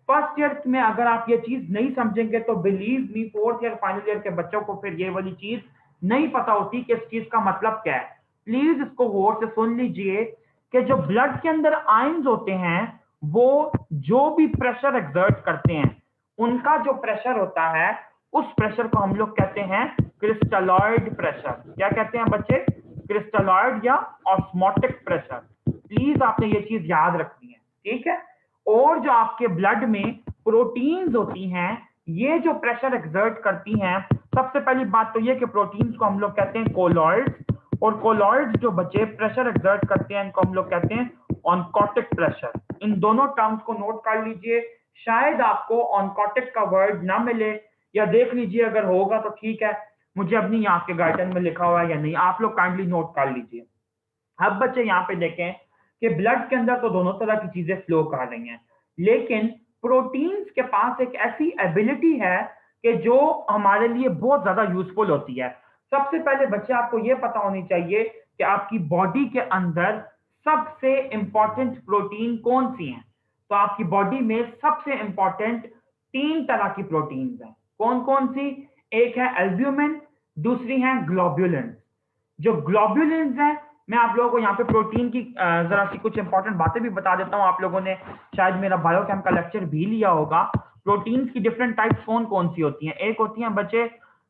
फर्स्ट ईयर में अगर आप ये चीज नहीं समझेंगे तो believe me, fourth year final year के बच्चों को फिर ये वाली चीज नहीं पता होती कि इस चीज का मतलब क्या है। प्लीज इसको गौर से सुन लीजिए कि जो ब्लड के अंदर आयंस होते हैं वो जो भी प्रेशर एक्सर्ट करते हैं, उनका जो प्रेशर होता है उस प्रेशर को हम लोग कहते हैं क्रिस्टलॉइड प्रेशर। क्या कहते हैं बच्चे? क्रिस्टलॉइड या ऑस्मोटिक प्रेशर। प्लीज आपने ये चीज याद रखनी है, ठीक है। और जो आपके ब्लड में प्रोटीन्स होती हैं, ये जो प्रेशर एक्सर्ट करती हैं, सबसे पहली बात तो ये कि प्रोटीन्स को हम लोग कहते हैं कोलॉइड्स, और कोलॉइड्स जो बच्चे प्रेशर एक्सर्ट करते हैं इनको हम लोग कहते हैं ऑनकोटिक प्रेशर। इन दोनों टर्म्स को नोट कर लीजिए। शायद आपको ऑनकोटिक का वर्ड ना मिले, या देख लीजिए अगर होगा तो ठीक है, मुझे अब नहीं आपके गाइडेंस में लिखा हुआ है या नहीं, आप लोग काइंडली नोट कर लीजिए। अब बच्चे यहाँ पे देखें कि ब्लड के अंदर तो दोनों तरह की चीजें फ्लो कर रही हैं, लेकिन प्रोटीन्स के पास एक ऐसी एबिलिटी है कि जो हमारे लिए बहुत ज्यादा यूजफुल होती है। सबसे पहले बच्चे आपको यह पता होनी चाहिए कि आपकी बॉडी के अंदर सबसे इंपॉर्टेंट प्रोटीन कौन सी हैं। तो आपकी बॉडी में सबसे इंपॉर्टेंट 3 तरह की प्रोटीन्स हैं। कौन कौन सी? एक है एल्ब्यूमिन, दूसरी है ग्लोब्युलिन। जो ग्लोब्युलिन्स हैं, मैं आप लोगों को यहाँ पे प्रोटीन की जरा सी कुछ इंपॉर्टेंट बातें भी बता देता हूँ। आप लोगों ने शायद मेरा बायोकेम का लेक्चर भी लिया होगा। प्रोटीन्स की डिफरेंट टाइप्स कौन कौन सी होती हैं? एक होती हैं बच्चे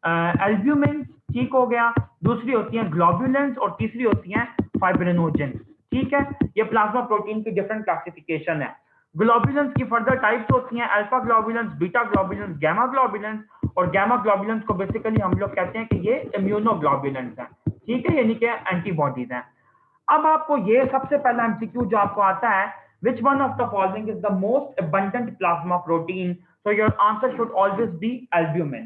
एल्ब्यूमिन, ठीक हो गया, दूसरी होती हैं ग्लोब्युलिन्स और तीसरी होती हैं फाइब्रिनोजेन, ठीक है। ये प्लाज्मा प्रोटीन की डिफरेंट क्लासिफिकेशन है। ग्लोब्युलिन्स की फर्दर टाइप्स होती हैं अल्फा ग्लोब्युलिन्स, बीटा ग्लोब्युलिन्स, गामा ग्लोब्युलिन्स, और गामा ग्लोब्युलिन्स को बेसिकली हम लोग कहते हैं कि ये इम्यूनोग्लोब्युलिन्स हैं, ठीक है, यानी कि एंटीबॉडीज हैं। अब आपको ये सबसे पहला एमसीक्यू जो आपको आता है, which one of the following is the most abundant plasma protein? So your answer should always be albumin.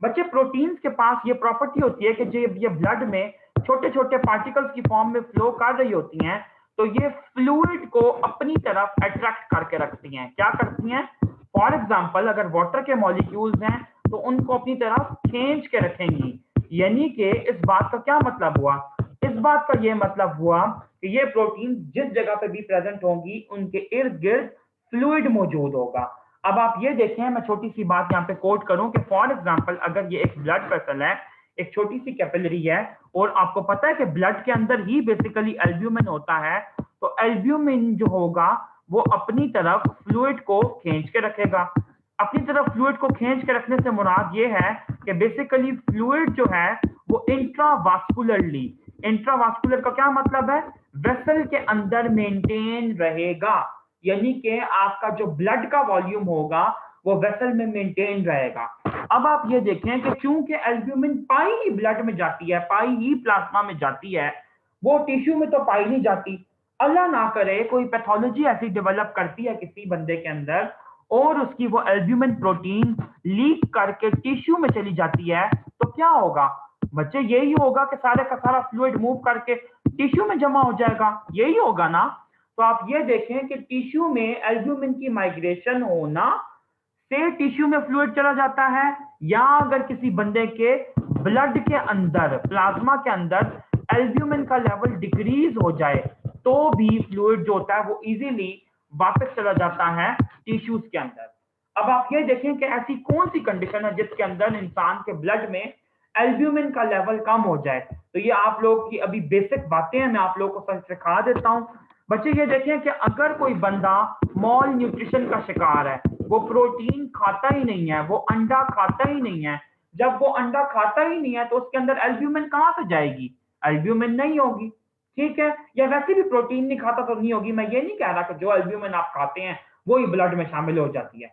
बच्चे प्रोटीन्स के पास ये प्रॉपर्टी होती है कि जब ये ब्लड में छोटे छोटे पार्टिकल्स की फॉर्म में फ्लो कर रही होती हैं तो ये फ्लूइड को अपनी तरफ अट्रैक्ट करके रखती हैं। क्या करती हैं? फॉर एग्जांपल अगर वाटर के मॉलिक्यूल्स हैं तो उनको अपनी तरफ खींच के रखेंगी। यानी कि इस बात का क्या मतलब हुआ? इस बात का ये मतलब हुआ कि ये प्रोटीन जिस जगह पे भी प्रेजेंट होंगी उनके इर्द गिर्द फ्लूइड मौजूद होगा। अब आप ये देखें, मैं छोटी सी बात यहाँ पे कोट करूं कि फॉर एग्जांपल अगर ये एक ब्लड वेसल है, एक छोटी सी कैपिलरी है, और आपको पता है कि ब्लड के अंदर ही बेसिकली एल्ब्यूमिन होता है। तो एल्ब्यूमिन जो होगा वो अपनी तरफ फ्लूइड को खींच के रखेगा। अपनी तरफ फ्लूइड को खींच के रखने से मुराद ये है कि बेसिकली फ्लूइड जो है वो इंट्रावास्कुलरली, इंट्रावास्कुलर का क्या मतलब है, वेसल के अंदर मेंटेन रहेगा, यानी कि आपका जो ब्लड का वॉल्यूम होगा वो वेसल में मेंटेन रहेगा। अब आप ये देखें कि चूंकि एल्ब्यूमिन पाई ही ब्लड में जाती है, पाई ही प्लाज्मा में जाती है, वो टिश्यू में तो पाई नहीं जाती। अल्लाह ना करे कोई पैथोलॉजी ऐसी डेवलप करती है किसी बंदे के अंदर और उसकी वो एल्ब्यूमिन प्रोटीन लीक करके टिश्यू में चली जाती है, तो क्या होगा बच्चे, यही होगा कि सारे का सारा फ्लूइड मूव करके टिश्यू में जमा हो जाएगा, यही होगा ना। तो आप ये देखें कि टिश्यू में एल्ब्यूमिन की माइग्रेशन होना से टिश्यू में फ्लूइड चला जाता है, या अगर किसी बंदे के ब्लड के अंदर, प्लाज्मा के अंदर एल्ब्यूमिन का लेवल डिक्रीज हो जाए तो भी फ्लूइड जो होता है वो इजीली वापस चला जाता है टिश्यूज के अंदर। अब आप ये देखें कि ऐसी कौन सी कंडीशन है जिसके अंदर इंसान के ब्लड में एल्ब्यूमिन का लेवल कम हो जाए। तो ये आप लोगों की अभी बेसिक बातें हैं, मैं आप लोगों को सिखा देता हूं। बच्चे ये देखें कि अगर कोई बंदा मॉल न्यूट्रिशन का शिकार है, वो प्रोटीन खाता ही नहीं है, वो अंडा खाता ही नहीं है, जब वो अंडा खाता ही नहीं है तो उसके अंदर एल्ब्यूमिन कहां से जाएगी, एल्ब्यूमिन नहीं होगी, ठीक है। या वैसे भी प्रोटीन नहीं खाता तो नहीं होगी, मैं ये नहीं कह रहा कि जो एल्ब्यूमिन आप खाते हैं वो ही ब्लड में शामिल हो जाती है।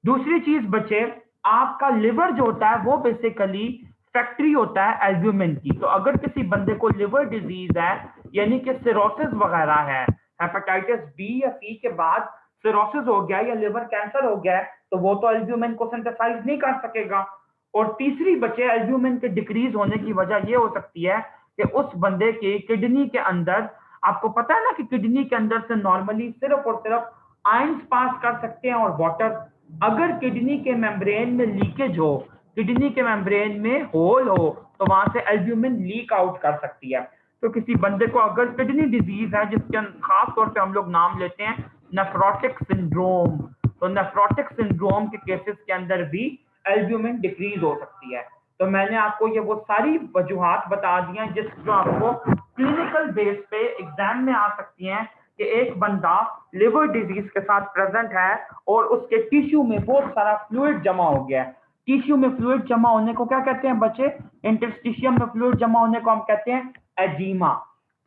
दूसरी चीज बच्चे, आपका लिवर जो होता है वो बेसिकली फैक्ट्री होता है एल्ब्यूमिन की। तो अगर किसी बंदे को लिवर डिजीज है, यानी कि सिरोसिस वगैरह है, हेपेटाइटिस बी या सी के बाद सिरोसिस हो गया या लिवर कैंसर हो गया है, तो वो तो एल्ब्यूमिन को सिंथेसाइज नहीं कर सकेगा। और तीसरी बच्चे, एल्ब्यूमिन के डिक्रीज होने की वजह ये हो सकती है कि उस बंदे की किडनी के अंदर, आपको पता है ना कि किडनी के अंदर से नॉर्मली सिर्फ और सिर्फ आयंस पास कर सकते हैं और वाटर। अगर किडनी के मेम्ब्रेन में लीकेज हो, किडनी के मेम्ब्रेन में होल हो, तो वहां से एल्ब्यूमिन लीक आउट कर सकती है। तो किसी बंदे को अगर किडनी डिजीज है जिसके खास तौर पे हम लोग नाम लेते हैं नेफ्रोटिक सिंड्रोम, तो नेफ्रोटिक सिंड्रोम के केसेस के अंदर भी एल्ब्यूमिन डिक्रीज हो सकती है। तो मैंने आपको ये वो सारी वजूहात बता दी हैं जिस जो आपको क्लिनिकल बेस पे एग्जाम में आ सकती हैं कि एक बंदा लिवर डिजीज के साथ प्रेजेंट है और उसके टिश्यू में बहुत सारा फ्लूइड जमा हो गया है। टिश्यू में फ्लूइड जमा होने को क्या कहते हैं बच्चे, इंटरस्टिशियम में फ्लूइड जमा होने को हम कहते हैं एडीमा,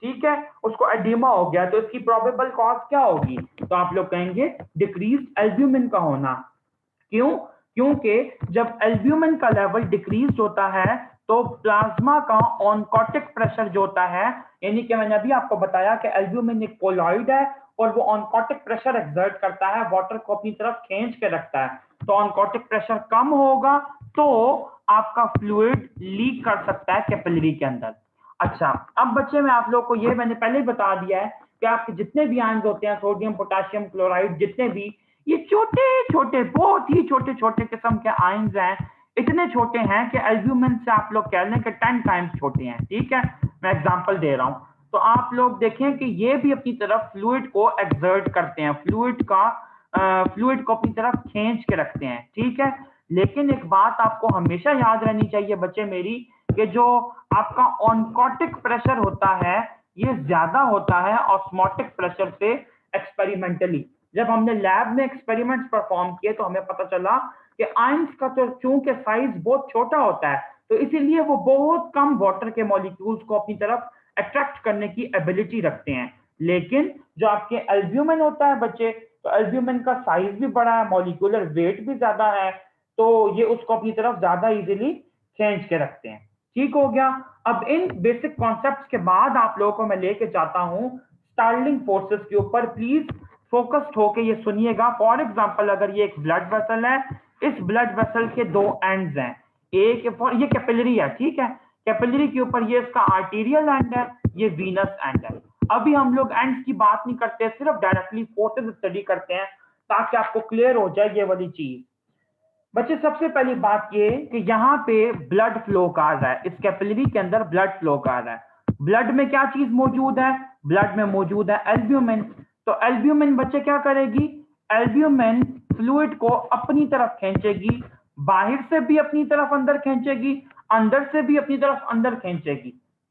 ठीक है। उसको एडीमा हो गया तो इसकी प्रोबेबल कॉज क्या होगी, तो आप लोग कहेंगे डिक्रीज एल्ब्यूमिन का होना। क्यों, क्योंकि जब एल्ब्यूमिन का लेवल डिक्रीज होता है तो प्लाज्मा का ऑनकोटिक प्रेशर जो होता है, यानी कि मैंने अभी आपको बताया कि एल्ब्यूमिन एक कोलॉइड है और वो ऑनकोटिक प्रेशर एक्सर्ट करता है, वाटर को अपनी तरफ खींच के रखता है। तो ऑनकोटिक प्रेशर कम होगा तो आपका फ्लूइड लीक कर सकता है कैपिलरी के अंदर। अच्छा, अब बच्चे मैं आप लोग को ये मैंने पहले ही बता दिया है कि आपके जितने भी आयंस होते हैं, सोडियम पोटेशियम क्लोराइड, जितने भी ये छोटे छोटे, बहुत ही छोटे छोटे किस्म के आयंस हैं, इतने छोटे हैं कि एल्ब्यूमिन से आप लोग कह लें कि 10 टाइम्स छोटे हैं, ठीक है। मैं एग्जांपल दे रहा हूं, तो आप लोग देखें कि ये भी अपनी तरफ फ्लूइड को एक्सर्ट करते हैं, फ्लूइड को अपनी तरफ खींच के रखते हैं, ठीक है। लेकिन एक बात आपको हमेशा याद रहनी चाहिए बच्चे मेरी, कि जो आपका ऑनकोटिक प्रेशर होता है ये ज्यादा होता है ऑस्मोटिक प्रेशर से एक्सपेरिमेंटली। जब हमने लैब में एक्सपेरिमेंट्स परफॉर्म किए तो हमें पता चला कि आयंस का तो चूंकि साइज बहुत छोटा होता है तो इसीलिए वो बहुत कम वाटर के मॉलिक्यूल्स को अपनी तरफ अट्रैक्ट करने की एबिलिटी रखते हैं। लेकिन जो आपके एल्ब्यूमिन होता है बच्चे, तो एल्ब्यूमिन का साइज भी बड़ा है, मॉलिक्यूलर वेट भी ज्यादा है, तो ये उसको अपनी तरफ ज्यादा इजीली खींच के रखते हैं। ठीक हो गया। अब इन बेसिक कॉन्सेप्ट्स के बाद आप लोगों को मैं लेके जाता हूं स्टार्लिंग फोर्सेस के ऊपर। प्लीज फोकस्ड होके ये सुनिएगा। फॉर एग्जांपल अगर ये एक ब्लड वेसल है, इस ब्लड वेसल के दो एंड्स हैं, एक ये कैपिलरी है, ठीक है। कैपिलरी के ऊपर ये इसका आर्टीरियल एंड है, ये वीनस एंड है। अभी हम लोग एंड्स की बात नहीं करते, सिर्फ डायरेक्टली फोर्सेस स्टडी करते हैं ताकि आपको क्लियर हो जाए ये वाली चीज। बच्चे सबसे पहली बात ये कि यहाँ पे ब्लड फ्लो कर रहा है, इस कैपिलरी के अंदर ब्लड फ्लो कर रहा है। ब्लड में क्या चीज मौजूद है, ब्लड में मौजूद है एल्ब्यूमिन। तो एल्ब्यूमिन बच्चे क्या करेगी, एल्ब्यूमिन फ्लूइड को अपनी तरफ खींचेगी, बाहर से भी अपनी तरफ अंदर खींचेगी, अंदर से भी अपनी तरफ अंदर खींचेगी।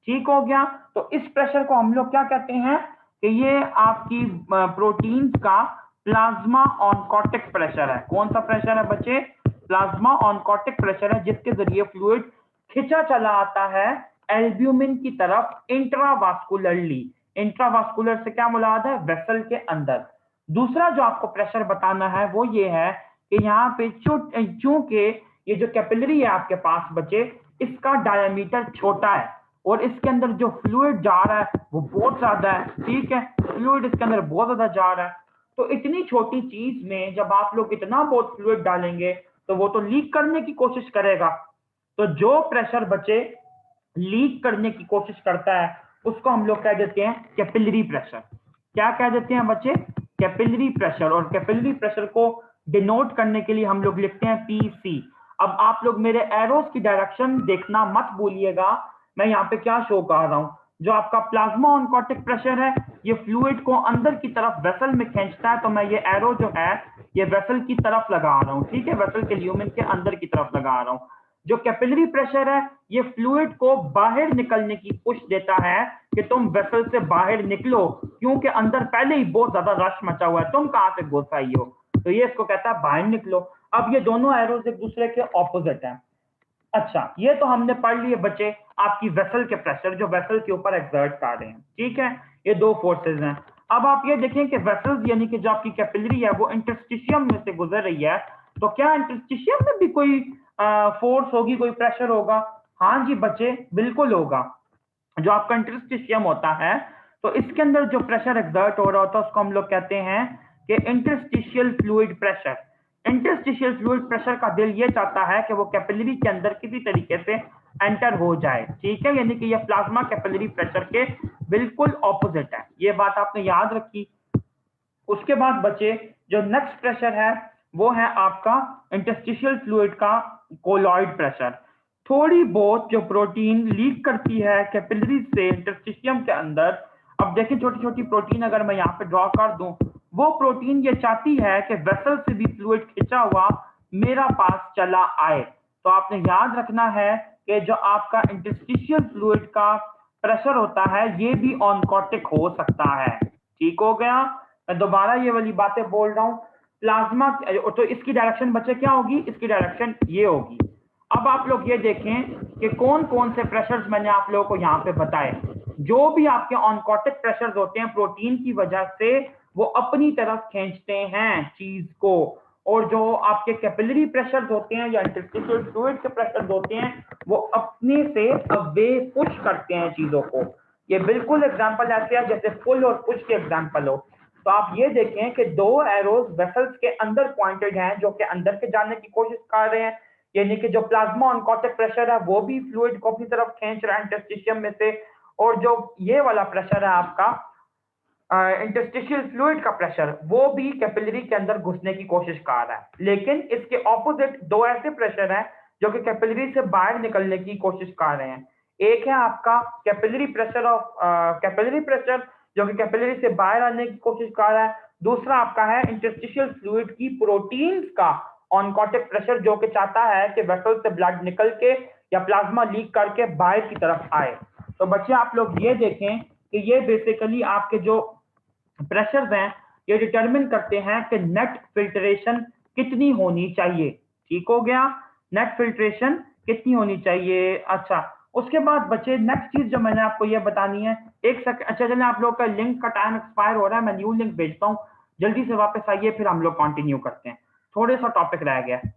ठीक हो गया। तो इस प्रेशर को हम लोग क्या कहते हैं कि ये आपकी प्रोटीन का प्लाज्मा ऑनकोटिक प्रेशर है। कौन सा प्रेशर है बच्चे? प्लाज्मा ऑनकोटिक प्रेशर है, जिसके जरिए फ्लूइड खिंचा चला आता है एल्ब्यूमिन की तरफ इंट्रावास्कुलरली। इंट्रावास्कुलर से क्या मुराद है? वेसल के अंदर। दूसरा जो आपको प्रेशर बताना है वो ये है कि यहाँ पे चूंकि ये जो कैपिलरी है आपके पास बच्चे, इसका डायमीटर छोटा है और इसके अंदर जो फ्लूइड जा रहा है वो बहुत ज्यादा है। ठीक है, फ्लूइड इसके अंदर बहुत ज्यादा जा रहा है। तो इतनी छोटी चीज में जब आप लोग इतना बहुत फ्लूइड डालेंगे तो वो तो लीक करने की कोशिश करेगा। तो जो प्रेशर बच्चे लीक करने की कोशिश करता है उसको हम लोग कह देते हैं कैपिलरी प्रेशर। क्या कह देते हैं बच्चे? Capillary pressure. और कैपिलरी प्रेशर को डिनोट करने के लिए हम लोग लिखते हैं पीसी। अब आप लोग मेरे एरोस की डायरेक्शन देखना मत भूलिएगा। मैं यहाँ पे क्या शो कर रहा हूँ, जो आपका प्लाज्मा ऑनकोटिक प्रेशर है ये फ्लूइड को अंदर की तरफ वेसल में खींचता है। तो मैं ये एरो जो है ये वेसल की तरफ लगा रहा हूँ। ठीक है, वेसल के ल्यूमेन के अंदर की तरफ लगा रहा हूँ। जो कैपिलरी प्रेशर है ये फ्लूइड को बाहर निकलने की पुश देता है कि तुम वेसल से बाहर निकलो, क्योंकि अंदर पहले ही बहुत ज्यादा रश मचा हुआ है, तुम कहां से घुस आई हो। तो ये इसको कहता है बाहर निकलो। अब ये दोनों एरोज एक दूसरे के ऑपोजिट हैं। अच्छा, ये तो हमने पढ़ लिए बच्चे आपकी वेसल के प्रेशर जो वेसल के ऊपर एक्सर्ट कर रहे हैं। ठीक है, ये दो फोर्सेस हैं। अब आप ये देखें कि वेसल्स यानी कि जो आपकी कैपिलरी है वो इंटरस्टिशियम में से गुजर रही है। तो क्या इंटरस्टिशियम में भी कोई फोर्स होगी, कोई प्रेशर होगा? हाँ जी बच्चे, बिल्कुल होगा। जो आपका इंटरस्टिशियम होता है तो इसके अंदर जो प्रेशर एक्सर्ट हो रहा होता है उसको हम लोग कहते हैं कि interstitial fluid pressure. Interstitial fluid pressure का दिल ये चाहता है कि वो कैपिलरी के अंदर किसी तरीके से एंटर हो जाए। ठीक है, यानी कि ये प्लाज्मा कैपिलरी प्रेशर के बिल्कुल ऑपोजिट है। ये बात आपने याद रखी। उसके बाद बचे जो नेक्स्ट प्रेशर है वो है आपका इंटरस्टिशियल फ्लूइड का कोलॉइड प्रेशर। थोड़ी बहुत जो प्रोटीन लीक करती है कैपिलरी से इंटरस्टिशियम के अंदर। अब देखिए छोटी छोटी प्रोटीन अगर मैं यहाँ पे ड्रॉ कर दूं, वो प्रोटीन ये चाहती है कि वेसल से भी फ्लूइड खिंचा हुआ मेरा पास चला आए। तो आपने याद रखना है कि जो आपका इंटरस्टिशियल फ्लूइड का प्रेशर होता है ये भी ऑनकोटिक हो सकता है। ठीक हो गया। मैं दोबारा ये वाली बातें बोल रहा हूँ। प्लाज्मा तो इसकी डायरेक्शन बच्चे क्या होगी? इसकी डायरेक्शन ये होगी। अब आप लोग ये देखें कि कौन कौन से प्रेशर्स मैंने आप लोगों को यहाँ पे बताए। जो भी आपके ऑनकोटिक प्रेशर्स होते हैं प्रोटीन की वजह से वो अपनी तरफ खींचते हैं चीज को, और जो आपके कैपिलरी प्रेशर्स होते हैं या इंटरस्टिशियल फ्लूइड के प्रेशर्स होते हैं वो अपने से अवे पुश करते हैं चीजों को। ये बिल्कुल एग्जांपल ऐसे है जैसे पुल और पुश के एग्जांपल हो। तो आप ये देखें कि दो एरोज वेसल्स के अंदर पॉइंटेड हैं जो कि अंदर के जाने की कोशिश कर रहे हैं, यानी कि जो प्लाज्मा ऑनकोटिक प्रेशर है वो भी फ्लूइड को अपनी तरफ खींच रहा है इंटरस्टिशियम में से, और जो ये वाला प्रेशर है आपका इंटरस्टिशियल फ्लूइड का प्रेशर वो भी कैपिलरी के अंदर घुसने की कोशिश कर रहा है। लेकिन इसके ऑपोजिट दो ऐसे प्रेशर हैं जो कि कैपिलरी से बाहर निकलने की कोशिश कर रहे हैं। एक है आपका capillary pressure of capillary pressure जो कि कैपिलरी से बाहर आने की कोशिश कर रहा है। दूसरा आपका है इंटरस्टिशियल फ्लूइड की प्रोटीन्स का ऑनकोटिक प्रेशर जो कि चाहता है कि वेसल से ब्लड निकल के या प्लाज्मा लीक करके बाहर की तरफ आए। तो बच्चे आप लोग ये देखें कि ये बेसिकली आपके जो प्रेशर्स हैं ये डिटरमिन करते हैं कि नेट फिल्ट्रेशन कितनी होनी चाहिए। ठीक हो गया, नेट फिल्ट्रेशन कितनी होनी चाहिए। अच्छा, उसके बाद बच्चे नेक्स्ट चीज जो मैंने आपको ये बतानी है, एक सेकंड। अच्छा चलिए, आप लोग का लिंक का टाइम एक्सपायर हो रहा है, मैं न्यू लिंक भेजता हूँ, जल्दी से वापस आइए फिर हम लोग कंटिन्यू करते हैं। थोड़े सा टॉपिक रह गया है।